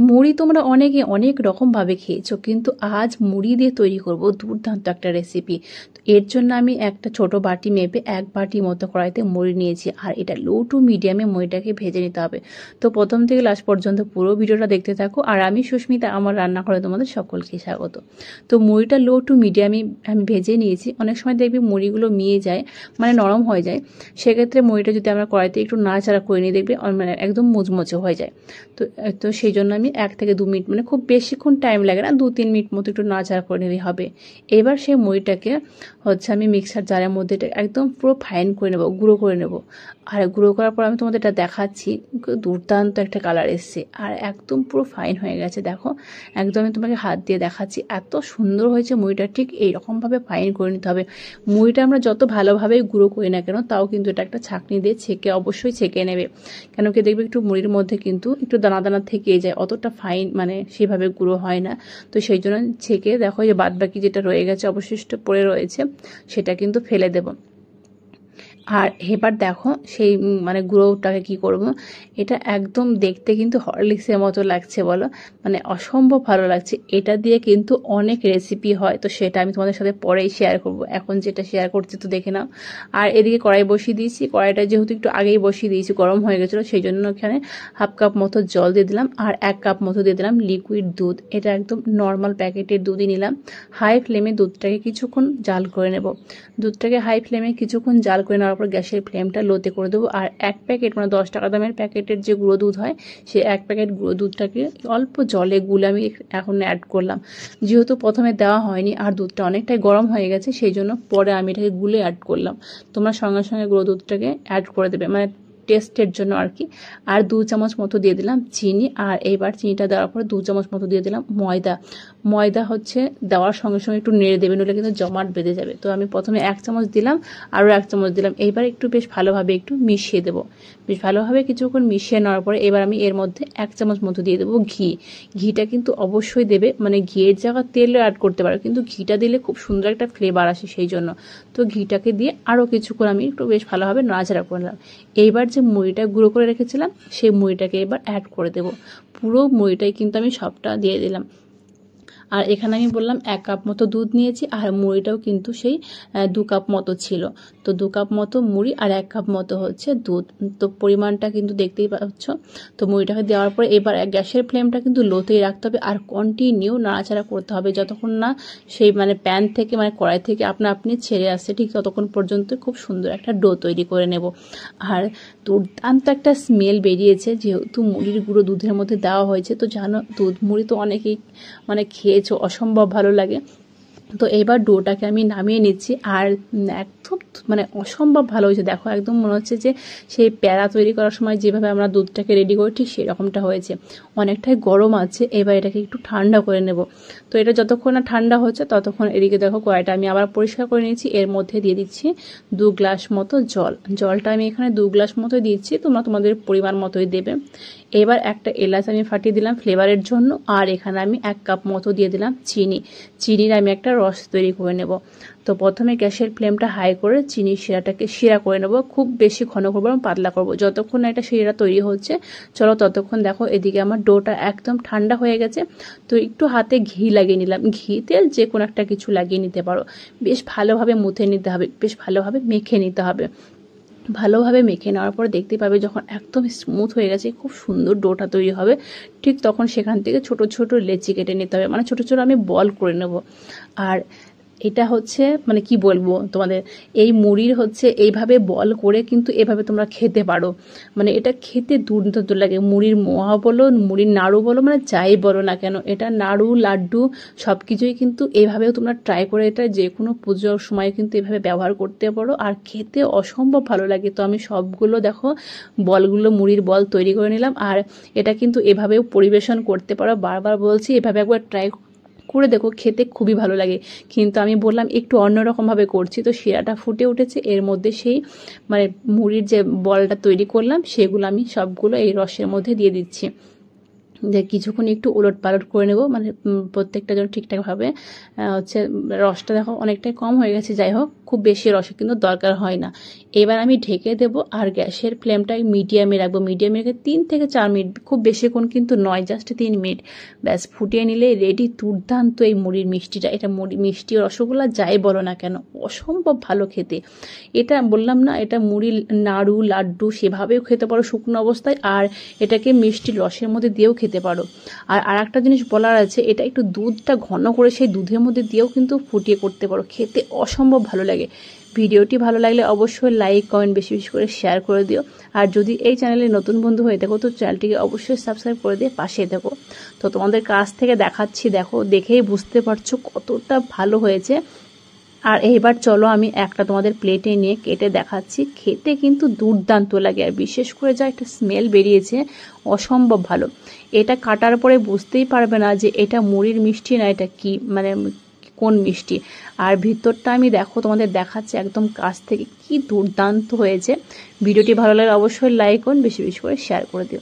মুড়ি তোমরা অনেকে অনেক রকমভাবে খেয়েছো, কিন্তু আজ মুড়ি দিয়ে তৈরি করব দুর্দান্ত একটা রেসিপি। তো এর জন্য আমি একটা ছোট বাটি মেপে 1 বাটি মতো কড়াইতে মুড়ি নিয়েছি, আর এটা লো টু মিডিয়ামে মুড়িটাকে ভেজে নিতে হবে। তো প্রথম থেকে লাস্ট পর্যন্ত পুরো ভিডিওটা দেখতে থাকো। আর আমি সুস্মিতা, আমার রান্নাঘরে তোমাদের সকলকে স্বাগত। তো মুড়িটা লো টু মিডিয়ামে আমি ভেজে নিয়েছি। অনেক সময় দেখবি মুড়িগুলো মিয়ে যায়, মানে নরম হয়ে যায়। সেক্ষেত্রে মুড়িটা যদি আমরা কড়াইতে একটু নাড়াচাড়া করে নিয়ে দেখবে মানে একদম মুচমুচে হয়ে যায়। তো সেই জন্য আমি 1 থেকে 2 মিনিট, মানে খুব বেশিক্ষণ টাইম লাগে না, 2-3 মিনিট মতো একটু নাড়াচাড়া করে নিলেই হবে। এবার সেই মুড়িটাকে আমি মিক্সার জারের মধ্যে এটা একদম পুরো ফাইন করে নেব, গুঁড়ো করে নেব। আর গুঁড়ো করার পর আমি তোমাদের এটা দেখাচ্ছি, দুর্দান্ত একটা কালার এসছে আর একদম পুরো ফাইন হয়ে গেছে। দেখো, একদম আমি তোমাকে হাত দিয়ে দেখাচ্ছি, এত সুন্দর হয়েছে মুড়িটা। ঠিক এইরকমভাবে ফাইন করে নিতে হবে। মুড়িটা আমরা যত ভালোভাবে গুঁড়ো করি না কেন, তাও কিন্তু এটা একটা ছাঁকনি দিয়ে অবশ্যই ছেঁকে নেবে। কেন কি দেখবে একটু মুড়ির মধ্যে কিন্তু একটু দানা দানা থেকে যায়, অতটা ফাইন মানে সেভাবে গুঁড়ো হয় না। তো সেই জন্য ছেঁকে দেখো, যে বাদ বাকি যেটা রয়ে গেছে অবশিষ্ট পড়ে রয়েছে, সেটা কিন্তু ফেলে দেব। আর এবার দেখো সেই মানে গুঁড়োটাকে কি করব, এটা একদম দেখতে কিন্তু হরলিক্সের মতো লাগছে বলো, মানে অসম্ভব ভালো লাগছে। এটা দিয়ে কিন্তু অনেক রেসিপি হয়, তো সেটা আমি তোমাদের সাথে পরেই শেয়ার করব। এখন যেটা শেয়ার করছি তো দেখে নাও। আর এদিকে কড়াই বসিয়ে দিয়েছি, কড়াইটা যেহেতু একটু আগেই বসিয়ে দিয়েছি, গরম হয়ে গেছিলো, সেই জন্য এখানে 1/2 কাপ মতো জল দিয়ে দিলাম আর 1 কাপ মতো দিয়ে দিলাম লিকুইড দুধ। এটা একদম নর্মাল প্যাকেটের দুধই নিলাম। হাই ফ্লেমে দুধটাকে কিছুক্ষণ জাল করে নেব। দুধটাকে হাই ফ্লেমে কিছুক্ষণ জাল করে নেওয়ার পর গ্যাসের ফ্লেমটা লোতে করে দেবো। আর 1 প্যাকেট, মানে 10 টাকা দামের প্যাকেটের যে গুঁড়ো দুধ হয়, সেই 1 প্যাকেট গুঁড়ো দুধটাকে অল্প জলে গুলে আমি এখন অ্যাড করলাম। যেহেতু প্রথমে দেওয়া হয়নি আর দুধটা অনেকটাই গরম হয়ে গেছে, সেই জন্য পরে আমি এটাকে গুলে অ্যাড করলাম। তোমরা সঙ্গে সঙ্গে গুঁড়ো দুধটাকে অ্যাড করে দেবে, মানে টেস্টের জন্য আর কি। আর 2 চামচ মতো দিয়ে দিলাম চিনি। আর এইবার চিনিটা দেওয়ার পরে 2 চামচ মতো দিয়ে দিলাম ময়দা। ময়দা দেওয়ার সঙ্গে সঙ্গে একটু নেড়ে দেবে, নইলে কিন্তু জমাট বেঁধে যাবে। তো আমি প্রথমে 1 চামচ দিলাম, আরও 1 চামচ দিলাম। এইবার একটু বেশ ভালোভাবে একটু মিশিয়ে দেবো। বেশ ভালোভাবে কিছুক্ষণ মিশিয়ে নেওয়ার পরে এবার আমি এর মধ্যে 1 চামচ মতো দিয়ে দেবো ঘি। ঘিটা কিন্তু অবশ্যই দেবে, মানে ঘিয়ের জায়গায় তেলও অ্যাড করতে পারো, কিন্তু ঘিটা দিলে খুব সুন্দর একটা ফ্লেভার আসে সেই জন্য। তো ঘিটাকে দিয়ে আরও কিছুক্ষণ আমি একটু বেশ ভালোভাবে নাড়াচাড়া করলাম। এইবার যে মুড়িটা গুঁড়ো করে রেখেছিলাম, সেই মুড়িটাকে এবার অ্যাড করে দেব। পুরো মুড়িটাই কিন্তু আমি সবটা দিয়ে দিলাম। আর এখানে আমি বললাম 1 কাপ মতো দুধ নিয়েছি, আর মুড়িটাও কিন্তু সেই 2 কাপ মতো ছিল। তো 2 কাপ মতো মুড়ি আর 1 কাপ মতো দুধ। তো পরিমাণটা কিন্তু দেখতেই পাচ্ছ। তো মুড়িটাকে দেওয়ার পরে এবার গ্যাসের ফ্লেমটা কিন্তু লোতেই রাখতে হবে, আর কন্টিনিউ নাড়াচাড়া করতে হবে যতক্ষণ না সেই মানে প্যান থেকে, মানে কড়াই থেকে আপনি ছেড়ে আসছে, ঠিক ততক্ষণ পর্যন্ত খুব সুন্দর একটা ডো তৈরি করে নেব। আর দুর্দান্ত একটা স্মেল বেরিয়েছে, যেহেতু মুড়ির গুঁড়ো দুধের মধ্যে দেওয়া হয়েছে। তো জানো, দুধ মুড়ি তো অনেকেই মানে খেয়েছো, অসম্ভব ভালো লাগে। তো এবার ডোটাকে আমি নামিয়ে নিচ্ছি, আর একদম মানে অসম্ভব ভালো হয়েছে। দেখো, একদম মনে হচ্ছে যে সেই প্যাড়া তৈরি করার সময় যেভাবে আমরা দুধটাকে রেডি করি, ঠিক সেরকমটা হয়েছে। অনেকটাই গরম আছে, এবার এটাকে একটু ঠান্ডা করে নেব। তো এটা যতক্ষণ না ঠান্ডা হচ্ছে ততক্ষণ এদিকে দেখো কড়াইটা আমি আবার পরিষ্কার করে নিয়েছি। এর মধ্যে দিয়ে দিচ্ছি 2 গ্লাস মতো জল। জলটা আমি এখানে 2 গ্লাস মতো দিচ্ছি, তোমরা তোমাদের পরিমাণ মতোই দেবে। এবার একটা এলাচ আমি ফাটিয়ে দিলাম ফ্লেভারের জন্য। আর এখানে আমি 1 কাপ মতো দিয়ে দিলাম চিনি। চিনির আমি একটা রস তৈরি করে নেব। তো প্রথমে গ্যাসের ফ্লেমটা হাই করে চিনির শিরাটাকে শিরা করে নেব। খুব বেশি ঘন করবো এবং পাতলা করব। যতক্ষণ না এটা শিরা তৈরি হচ্ছে, চলো ততক্ষণ দেখো এদিকে আমার ডোটা একদম ঠান্ডা হয়ে গেছে। তো একটু হাতে ঘি লাগিয়ে নিলাম, ঘি তেল যে কোনো একটা কিছু লাগিয়ে নিতে পারো। বেশ ভালোভাবে মুথে নিতে হবে, বেশ ভালোভাবে মেখে নিতে হবে। ভালোভাবে মেখে নেওয়ার পর দেখতে পাবে যখন একদম স্মুথ হয়ে গেছে, খুব সুন্দর ডোটা তৈরি হবে, ঠিক তখন সেখান থেকে ছোট ছোট লেচি কেটে নিতে হবে, মানে ছোট ছোট আমি বল করে নেব। আর এটা মানে কি বলবো তোমাদের, এই মুড়ির এইভাবে বল করে কিন্তু এভাবে তোমরা খেতে পারো। মানে এটা খেতে দুর্দান্ত লাগে। মুড়ির মোয়া বলো, মুড়ির নাড়ু বলো, মানে যাই বলো না কেন, এটা নাড়ু লাড্ডু সব কিছুই কিন্তু এইভাবেও তোমরা ট্রাই করে এটা যে কোনো পুজোর সময় কিন্তু এভাবে ব্যবহার করতে পারো, আর খেতে অসম্ভব ভালো লাগে। তো আমি সবগুলো দেখো বলগুলো, মুড়ির বল তৈরি করে নিলাম। আর এটা কিন্তু এভাবেও পরিবেশন করতে পারো, বারবার বলছি এভাবে একবার ট্রাই করে দেখো, খেতে খুবই ভালো লাগে। কিন্তু আমি বললাম একটু অন্যরকমভাবে করছি। তো শিরাটা ফুটে উঠেছে, এর মধ্যে সেই মানে মুড়ির যে বলটা তৈরি করলাম, সেগুলো আমি সবগুলো এই রসের মধ্যে দিয়ে দিচ্ছি। যে কিছুক্ষণ একটু ওলট পালট করে নেব, মানে প্রত্যেকটা যেন ঠিকঠাকভাবে রসটা দেখো অনেকটাই কম হয়ে গেছে। যাই হোক, খুব বেশি রসে কিন্তু দরকার হয় না। এবার আমি ঢেকে দেব আর গ্যাসের ফ্লেমটা মিডিয়ামে রাখবো। মিডিয়ামে রেখে 3 থেকে 4 মিনিট, খুব বেশিক্ষণ কিন্তু নয়, জাস্ট 3 মিনিট ব্যাস ফুটিয়ে নিলে রেডি দুর্দান্ত এই মুড়ির মিষ্টিটা। এটা মুড়ি মিষ্টি রসগোল্লা যাই বলো না কেন অসম্ভব ভালো খেতে। এটা বললাম না, এটা মুড়ি নাড়ু লাড্ডু সেভাবেও খেতে পারো শুকনো অবস্থায়, আর এটাকে মিষ্টি রসের মধ্যে দিয়েও খেতে পারো। আর একটা জিনিস বলার আছে, এটা একটু দুধটা ঘন করে সেই দুধের মধ্যে দিয়েও কিন্তু ফুটিয়ে করতে পারো, খেতে অসম্ভব ভালো লাগে। ভিডিওটি ভালো লাগলে অবশ্যই লাইক কমেন্ট বেশি বেশি করে শেয়ার করে দিও। আর যদি এই চ্যানেলে নতুন বন্ধু হয়ে থাকো তো চ্যানেলটিকে অবশ্যই সাবস্ক্রাইব করে দিয়ে পাশে থাকো। তো তোমাদের কাছ থেকে দেখাচ্ছি, দেখো দেখেই বুঝতে পারছো কতটা ভালো হয়েছে। আর এইবার চলো আমি একটা তোমাদের প্লেটে নিয়ে কেটে দেখাচ্ছি, খেতে কিন্তু দুর্দান্ত লাগে। আর বিশেষ করে যা একটা স্মেল বেরিয়েছে অসম্ভব ভালো। এটা কাটার পরে বুঝতেই পারবে না যে এটা মুড়ির মিষ্টি না এটা কি, মানে কোন মিষ্টি। আর ভিতরটা আমি দেখো তোমাদের দেখাচ্ছি একদম কাছ থেকে, কি দুর্দান্ত হয়েছে। ভিডিওটি ভালো লাগলে অবশ্যই লাইক করুন, বেশি বেশি করে শেয়ার করে দিও।